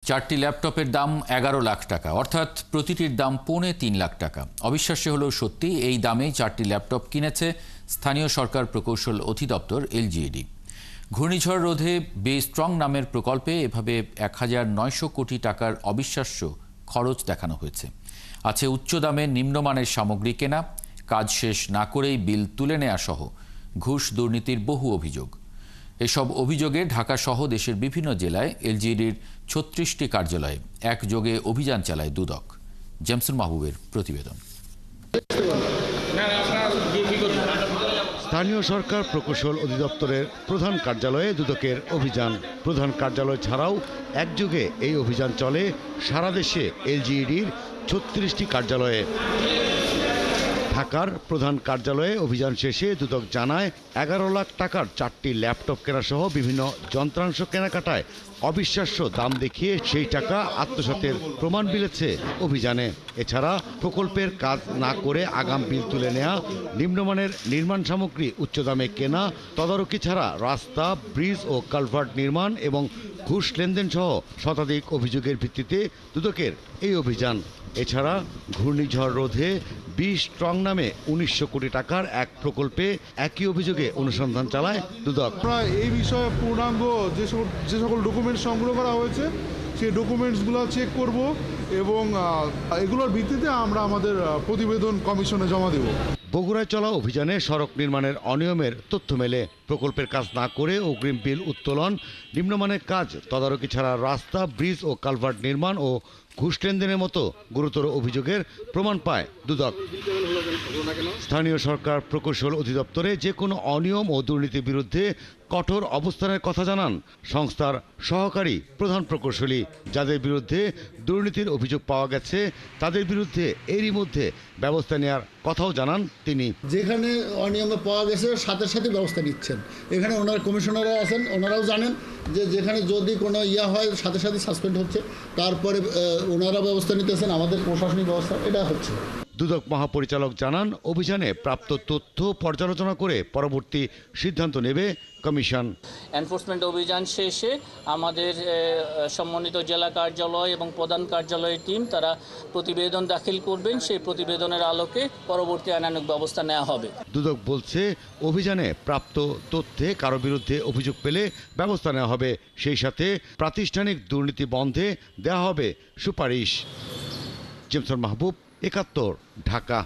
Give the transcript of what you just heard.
চারটি ল্যাপটপের দাম 11 লাখ টাকা, অর্থাৎ প্রতিটির দাম 3.25 লাখ টাকা। অবিশ্বাস্য হলেও সত্যি, এই দামেই চারটি ল্যাপটপ কিনেছে স্থানীয় সরকার প্রকৌশল অধিদপ্তর এলজিইডি। ঘূর্ণিঝড় রোধে বে স্ট্রং নামের প্রকল্পে এভাবে 1900 কোটি টাকার অবিশ্বাস্য খরচ দেখানো হয়েছে। আছে উচ্চ দামের নিম্নমানের সামগ্রী কেনা, কাজ শেষ না করেই বিল তুলে নেওয়া সহ ঘুষ দুর্নীতির বহু অভিযোগ। এসব অভিযোগে ঢাকা সহ দেশের বিভিন্ন জেলায় এলজিইডির 36টি কার্যালয়ে একযোগে অভিযান চালায় দুদক। জেমসন মাহবুবের প্রতিবেদন। স্থানীয় সরকার প্রকৌশল অধিদপ্তরের প্রধান কার্যালয়ে দুদকের অভিযান। প্রধান কার্যালয় ছাড়াও একযোগে এই অভিযান চলে সারা দেশে এলজিইডির 36টি কার্যালয়ে। ঢাকার প্রধান কার্যালয়ে অভিযান শেষে দুদক জানায় 11 লাখ টাকার চারটি ল্যাপটপ কেনা সহ বিভিন্ন যন্ত্রাংশ কেনাকাটায় অবিশ্বাস্য দাম দেখিয়ে সেই টাকা আত্মসাতের প্রমাণ মিলেছে অভিযানে। এছাড়া প্রকল্পের কাজ না করে আগাম বিল তুলে নেওয়া, নিম্নমানের নির্মাণ সামগ্রী উচ্চ দামে কেনা, তদারকি ছাড়া রাস্তা, ব্রিজ ও কালভার্ট নির্মাণ এবং ঘুষ লেনদেন সহ শতাধিক অভিযোগের ভিত্তিতে দুদকের এই অভিযান। এছাড়া ঘূর্ণিঝড় রোধে বি স্ট্রং নামে 1900 কোটি টাকার এক প্রকল্পে একই অভিযোগে অনুসন্ধান চালায় দুদক। এই বিষয়ে পূর্ণাঙ্গ যে সকল ডকুমেন্ট সংগ্রহ করা হয়েছে সেই ডকুমেন্টসগুলো চেক করব এবং এগুলোর ভিত্তিতে আমরা আমাদের প্রতিবেদন কমিশনে জমা দেব। বগুড়ায় চলা অভিযানে সড়ক নির্মাণের অনিয়মের তথ্য মেলে। প্রকল্পের কাজ না করে অগ্রিম বিল উত্তোলন, নিম্নমানের কাজ, তদারকি ছাড়া রাস্তা, ব্রিজ ও কালভার্ট নির্মাণ ও ঘুষ লেনদেনের মতো গুরুতর অভিযোগের প্রমাণ পায় দুদক। স্থানীয় সরকার প্রকৌশল অধিদপ্তরে যে কোনো অনিয়ম ও দুর্নীতির বিরুদ্ধে কঠোর অবস্থানের কথা জানান সংস্থার সহকারী প্রধান প্রকৌশলী। যাদের বিরুদ্ধে দুর্নীতির অভিযোগ পাওয়া গেছে তাদের বিরুদ্ধে এরই মধ্যে ব্যবস্থা নেওয়ার কথাও জানান তিনি। যেখানে অনিয়ম পাওয়া গেছে সাথে সাথে ব্যবস্থা নিচ্ছেন। এখানে ওনার কমিশনাররা আছেন, ওনারাও জানেন যে যেখানে যদি কোনো হয় সাথে সাথে সাসপেন্ড হচ্ছে, তারপরে ওনারা ব্যবস্থা নিতেছেন, আমাদের প্রশাসনিক ব্যবস্থা এটা হচ্ছে। দুদক মহাপরিচালক জানান, অভিযানে প্রাপ্ত তথ্য পর্যালোচনা করে পরবর্তী সিদ্ধান্ত নেবে কমিশন। এনফোর্সমেন্ট অভিযান শেষে আমাদের সম্মানিত জেলা কার্যালয় এবং প্রধান কার্যালয়ের টিম তারা প্রতিবেদন দাখিল করবেন। সেই প্রতিবেদনের আলোকে পরবর্তী আইনানুগ ব্যবস্থা নেওয়া হবে। দুদক বলছে, অভিযানে প্রাপ্ত তথ্যে কারো বিরুদ্ধে অভিযোগ পেলে ব্যবস্থা নেওয়া হবে। সেই সাথে প্রাতিষ্ঠানিক দুর্নীতি বন্ধে দেওয়া হবে সুপারিশ। জেমসন মাহবুব, 71, ঢাকা।